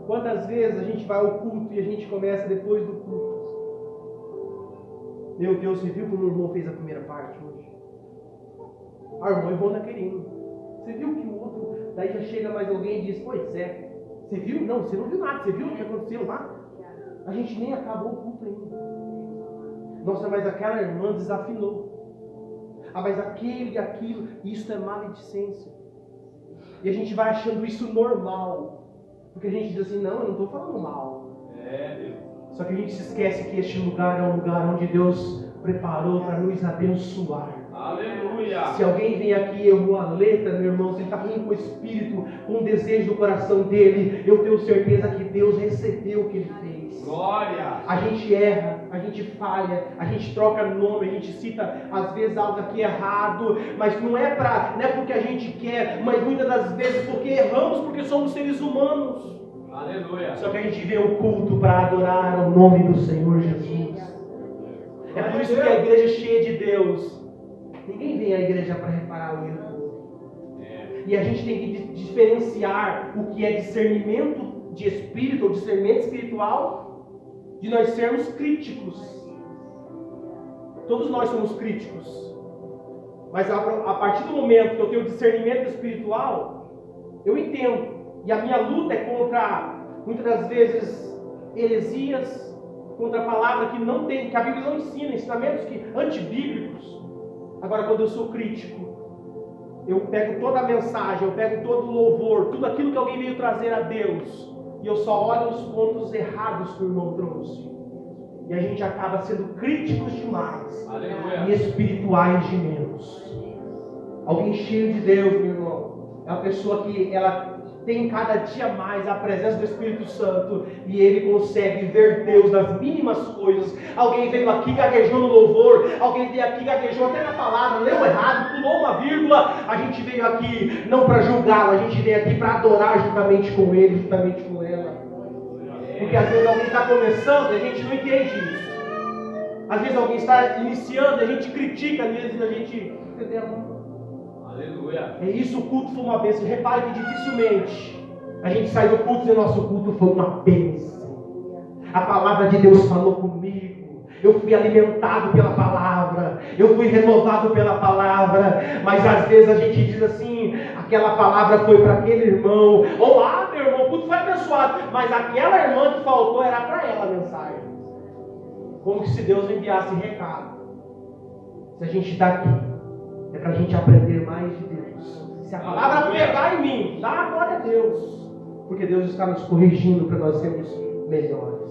Quantas vezes a gente vai ao culto e a gente começa depois do culto? Meu Deus, você viu como o irmão fez a primeira parte hoje? Ah, o irmão errou naquele hino. Você viu que o outro, daí já chega mais alguém e diz: pois é, Você viu? Não, você não viu nada. Você viu o que aconteceu lá? A gente nem acabou o culto ainda. Nossa, mas aquela irmã desafinou. Ah, mas aquilo. Isso é maledicência. E a gente vai achando isso normal. Porque a gente diz assim, não, eu não estou falando mal. Deus. Só que a gente se esquece que este lugar é um lugar onde Deus preparou para nos abençoar. Aleluia. Se alguém vem aqui, eu vou a letra, meu irmão, se ele está vindo com o Espírito, com o desejo do coração dele, eu tenho certeza que Deus recebeu o que ele fez. Glória. A gente erra, a gente falha, a gente troca nome, a gente cita às vezes algo aqui errado, mas não é porque a gente quer, mas muitas das vezes porque erramos, porque somos seres humanos. Aleluia. Só que a gente vê o culto para adorar o nome do Senhor Jesus. É por isso que a igreja é cheia de Deus. Ninguém vem à igreja para reparar o erro. E a gente tem que diferenciar o que é discernimento de espírito ou discernimento espiritual de nós sermos críticos. Todos nós somos críticos. Mas a partir do momento que eu tenho discernimento espiritual, eu entendo. E a minha luta é contra, muitas das vezes, heresias, contra a palavra que não tem, que a Bíblia não ensina, ensinamentos antibíblicos. Agora, quando eu sou crítico, eu pego toda a mensagem, eu pego todo o louvor, tudo aquilo que alguém veio trazer a Deus, e eu só olho os pontos errados que o irmão trouxe. E a gente acaba sendo críticos demais. Aleluia. E espirituais de menos. Alguém cheio de Deus, meu irmão, é uma pessoa que ela tem cada dia mais a presença do Espírito Santo e ele consegue ver Deus nas mínimas coisas. Alguém veio aqui gaguejou no louvor, alguém veio aqui gaguejou até na palavra, leu errado, pulou uma vírgula. A gente veio aqui não para julgá-lo, a gente veio aqui para adorar juntamente com ele, juntamente com ela. Porque às vezes alguém está começando e a gente não entende isso. Às vezes alguém está iniciando e a gente critica, às vezes a gente... Entendeu? Aleluia. É isso, o culto foi uma bênção. Repare que dificilmente a gente sai do culto e o nosso culto foi uma bênção. A palavra de Deus falou comigo. Eu fui alimentado pela palavra. Eu fui renovado pela palavra. Mas às vezes a gente diz assim, aquela palavra foi para aquele irmão. Ou meu irmão, o culto foi abençoado. Mas aquela irmã que faltou era para ela a mensagem. Como se Deus enviasse recado. Se a gente está aqui, é para a gente aprender mais de Deus. Se a palavra pegar em mim, dá a glória a Deus. Porque Deus está nos corrigindo para nós sermos melhores.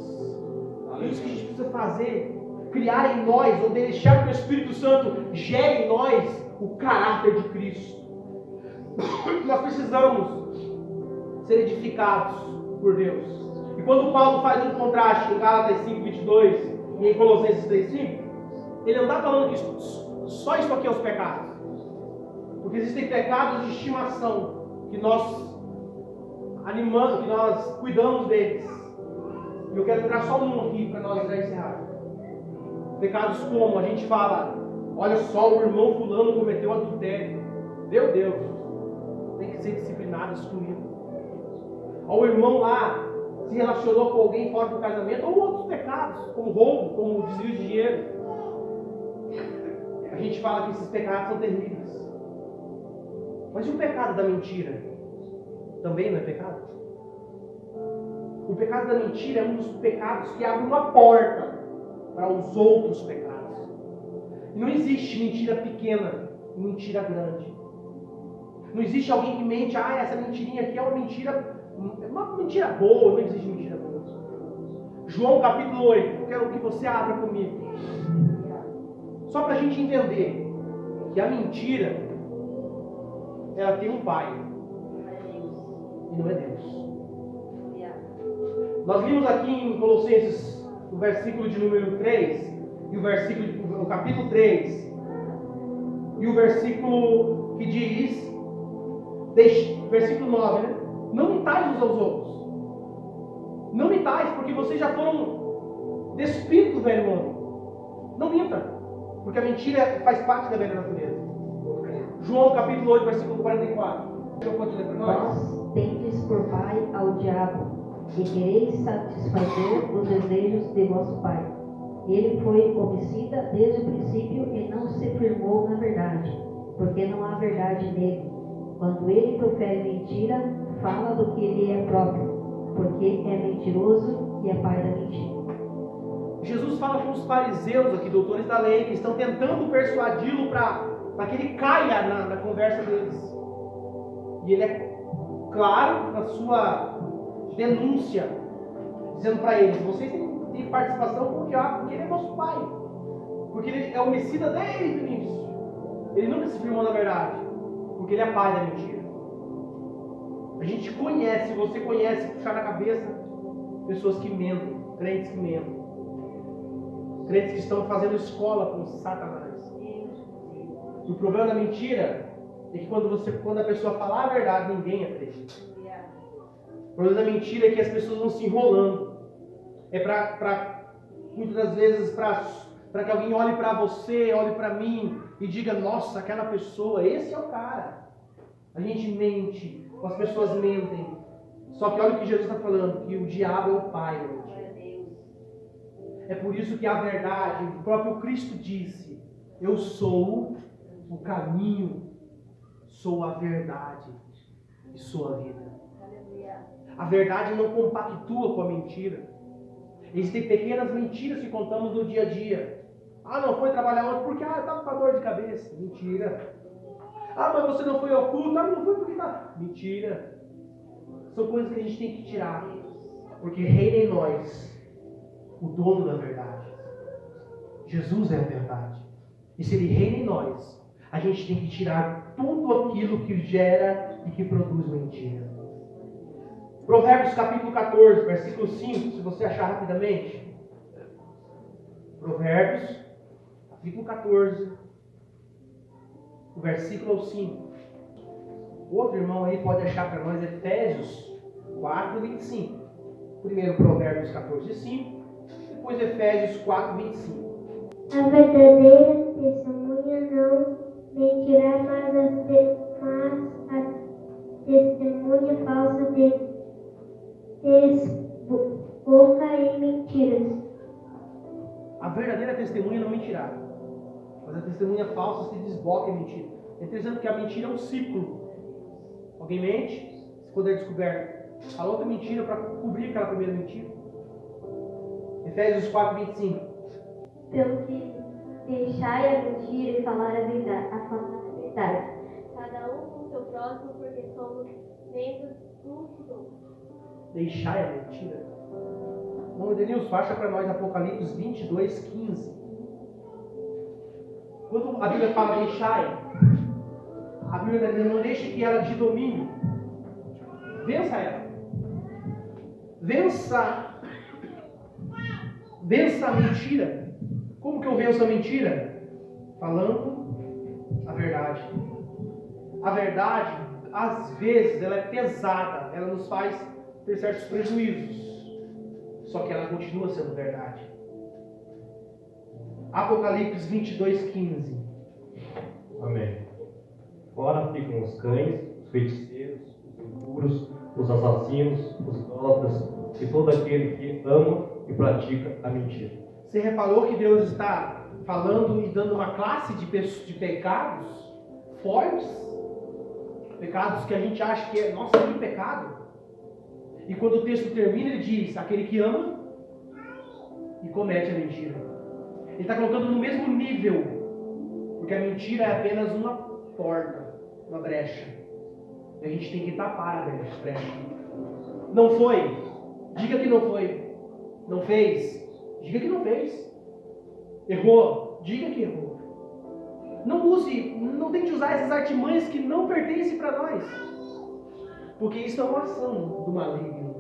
É isso que a gente precisa fazer. Criar em nós, ou deixar que o Espírito Santo gere em nós o caráter de Cristo. Nós precisamos ser edificados por Deus. E quando Paulo faz um contraste em Gálatas 5:22 e em Colossenses 3:5, ele não está falando que só isso aqui é os pecados. Porque existem pecados de estimação que nós animamos, que nós cuidamos deles. E eu quero entrar só um aqui para nós já encerrar. Pecados como a gente fala, olha só, o irmão fulano cometeu adultério. Meu Deus, tem que ser disciplinado, excluído. Ou o irmão lá se relacionou com alguém fora do casamento, ou outros pecados, como roubo, como desvio de dinheiro. A gente fala que esses pecados são terríveis. Mas e o pecado da mentira? Também não é pecado? O pecado da mentira é um dos pecados que abre uma porta para os outros pecados. E não existe mentira pequena e mentira grande. Não existe alguém que mente, essa mentirinha aqui é uma mentira boa, não existe mentira boa. João capítulo 8, eu quero que você abra comigo. Só para a gente entender que a mentira, ela tem um pai, e não é Deus. Nós vimos aqui em Colossenses, o versículo de número 3, e o capítulo 3, e o versículo que diz, versículo 9, né? Não mintais uns aos outros. Não mintais, porque vocês já foram despidos do velho homem. Não minta, porque a mentira faz parte da velha natureza. João capítulo 8, versículo 44. Deixa eu continuar para nós. Vós tendes por pai ao diabo, e quereis satisfazer os desejos de vosso pai. Ele foi homicida desde o princípio e não se firmou na verdade, porque não há verdade nele. Quando ele profere mentira, fala do que lhe é próprio, porque é mentiroso e é pai da mentira. Jesus fala com os fariseus aqui, doutores da lei, que estão tentando persuadi-lo para que ele caia na conversa deles. E ele é claro na sua denúncia, dizendo para eles: vocês têm participação com o diabo, porque ele é nosso pai. Porque ele é homicida desde o início. Ele nunca se firmou na verdade, porque ele é pai da mentira. A gente conhece, você conhece, puxar na cabeça, pessoas que mentem, crentes que mentem. Crentes que estão fazendo escola com Satanás. E o problema da mentira é que quando a pessoa falar a verdade, ninguém acredita. O problema da mentira é que as pessoas vão se enrolando. É muitas das vezes para que alguém olhe para você, olhe para mim e diga: nossa, aquela pessoa, esse é o cara. A gente mente, as pessoas mentem. Só que olha o que Jesus está falando, que o diabo é o pai da mentira. É por isso que a verdade, o próprio Cristo disse: eu sou o caminho, sou a verdade e sou a vida. A verdade não compactua com a mentira. Existem pequenas mentiras que contamos no dia a dia. Ah, não foi trabalhar ontem porque estava com dor de cabeça. Mentira. Ah, mas você não foi ao culto. Ah, não foi porque está... Mentira. São coisas que a gente tem que tirar. Porque reina em nós o dono da verdade. Jesus é a verdade. E se Ele reina em nós, a gente tem que tirar tudo aquilo que gera e que produz mentira. Provérbios capítulo 14, versículo 5, se você achar rapidamente. Provérbios capítulo 14, o versículo 5. Outro irmão aí pode achar para nós Efésios 4, 25. Primeiro Provérbios 14, 5. Depois Efésios 4, 25. A verdadeira testemunha não mentirá, mas a testemunha falsa desboca em mentiras. A verdadeira testemunha não mentirá, mas a testemunha falsa se desboca em mentira. Ele está dizendo que a mentira é um ciclo. Alguém mente, quando é descoberto, fala outra mentira para cobrir aquela primeira mentira. Efésios 4, 25. Pelo que deixai a mentira e falar a verdade, cada um com o seu próximo, porque somos membros uns dos outros. Deixai a mentira. Bom, Edenilson, acha para nós Apocalipse 22, 15. Quando a Bíblia fala deixai, a Bíblia está dizendo: não deixe que ela te domine. Vença ela. Vença a mentira. Como que eu venço a mentira? Falando a verdade. A verdade, às vezes, ela é pesada. Ela nos faz ter certos prejuízos. Só que ela continua sendo verdade. Apocalipse 22, 15. Amém. Fora ficam os cães, os feiticeiros, os impuros, os assassinos, os idólatras e todo aquele que ama e pratica a mentira. Você reparou que Deus está falando e dando uma classe de pecados fortes? Pecados que a gente acha que é, nossa, que pecado. E quando o texto termina, ele diz: aquele que ama e comete a mentira. Ele está colocando no mesmo nível, porque a mentira é apenas uma porta, uma brecha. E a gente tem que tapar a brecha. Não foi? Diga que não foi. Não fez? Diga que não fez. Errou? Diga que errou. Não tente usar essas artimanhas que não pertencem para nós. Porque isso é uma ação do maligno.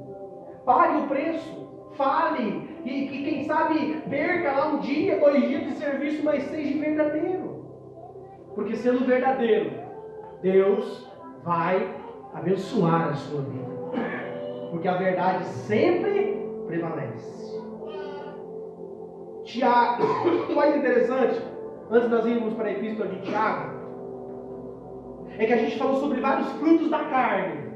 Pague o preço. Fale. E quem sabe perca lá 1 dia, 2 dias de serviço, mas seja verdadeiro. Porque sendo verdadeiro, Deus vai abençoar a sua vida. Porque a verdade sempre prevalece. Tiago, o mais interessante, antes de nós irmos para a epístola de Tiago, é que a gente falou sobre vários frutos da carne.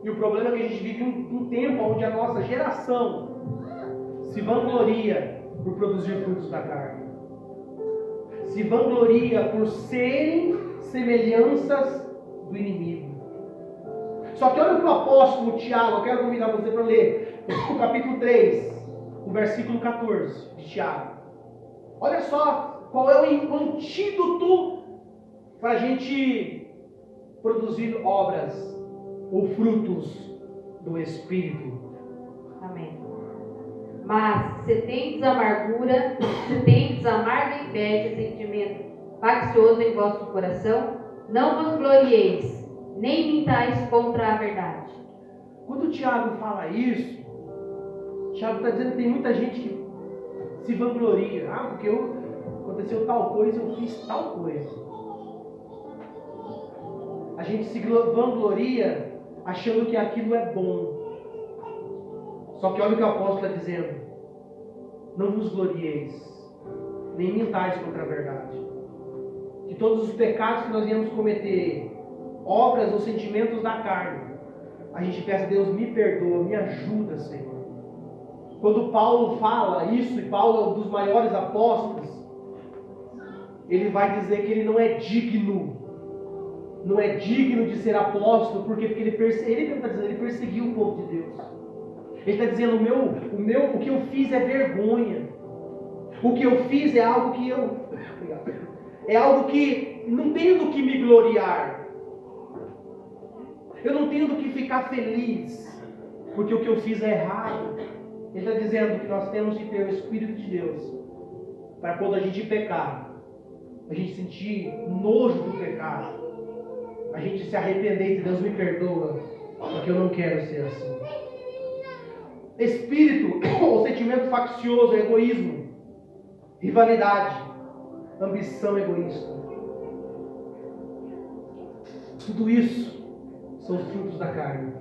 E o problema é que a gente vive um tempo onde a nossa geração se vangloria por produzir frutos da carne. Se vangloria por serem semelhanças do inimigo. Só que olha o que o apóstolo Tiago, eu quero convidar você para ler o capítulo 3, o versículo 14 de Tiago. Olha só qual é o antídoto para a gente produzir obras ou frutos do Espírito. Amém. Mas se tendes amargura, se tendes amarga inveja, sentimento faccioso em vosso coração, não vos glorieis, nem mintais contra a verdade. Quando o Tiago fala isso, o Tiago está dizendo que tem muita gente que se vangloria. Ah, porque aconteceu tal coisa, eu fiz tal coisa. A gente se vangloria achando que aquilo é bom. Só que olha o que o apóstolo está dizendo. Não vos glorieis, nem mintais contra a verdade. De todos os pecados que nós viemos cometer, obras ou sentimentos da carne, a gente peça a Deus, me perdoa, me ajuda, Senhor. Quando Paulo fala isso, e Paulo é um dos maiores apóstolos, ele vai dizer que ele não é digno de ser apóstolo, porque ele está dizendo, ele perseguiu o povo de Deus. Ele está dizendo, o que eu fiz é vergonha. O que eu fiz é algo que não tenho do que me gloriar. Eu não tenho do que ficar feliz, porque o que eu fiz é errado. Ele está dizendo que nós temos que ter o Espírito de Deus, para quando a gente pecar, a gente sentir nojo do pecado, a gente se arrepender e dizer, Deus me perdoa, porque eu não quero ser assim. Espírito, ou sentimento faccioso, é egoísmo, rivalidade, ambição egoísta. Tudo isso são os frutos da carne.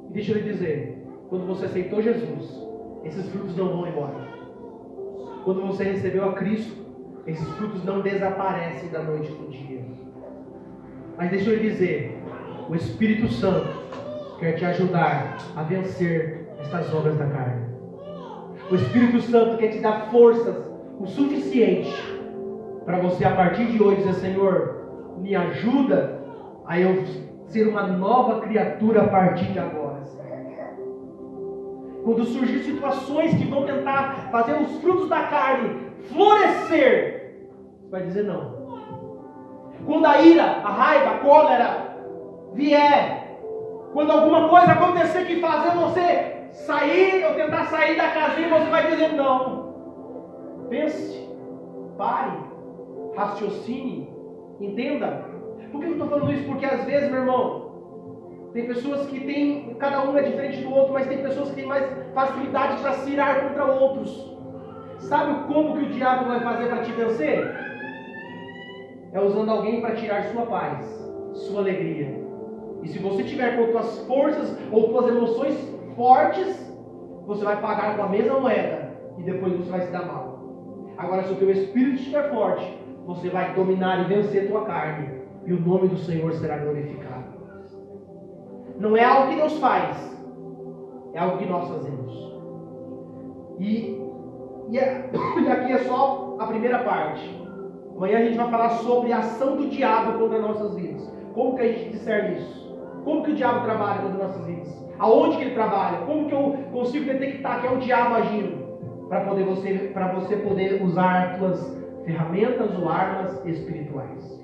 E deixa eu lhe dizer, quando você aceitou Jesus, esses frutos não vão embora. Quando você recebeu a Cristo, esses frutos não desaparecem da noite para o dia. Mas deixa eu lhe dizer, o Espírito Santo quer te ajudar a vencer estas obras da carne. O Espírito Santo quer te dar forças o suficiente para você, a partir de hoje, dizer, Senhor, me ajuda a eu ser uma nova criatura a partir de agora. Quando surgir situações que vão tentar fazer os frutos da carne florescer, você vai dizer não. Quando a ira, a raiva, a cólera vier, quando alguma coisa acontecer que fazer você sair ou tentar sair da casinha, você vai dizer não. Pense, pare, raciocine, entenda. Por que eu estou falando isso? Porque às vezes, meu irmão, tem pessoas que têm, cada um é diferente do outro, mas tem pessoas que têm mais facilidade para se irar contra outros. Sabe como que o diabo vai fazer para te vencer? É usando alguém para tirar sua paz, sua alegria. E se você tiver com tuas forças ou tuas emoções fortes, você vai pagar com a mesma moeda e depois você vai se dar mal. Agora, se o teu espírito estiver forte, você vai dominar e vencer tua carne, e o nome do Senhor será glorificado. Não é algo que Deus faz, é algo que nós fazemos. E aqui é só a primeira parte. Amanhã a gente vai falar sobre a ação do diabo contra nossas vidas. Como que a gente discerne isso? Como que o diabo trabalha contra nossas vidas? Aonde que ele trabalha? Como que eu consigo detectar que é o diabo agindo? Para você poder usar suas ferramentas ou armas espirituais.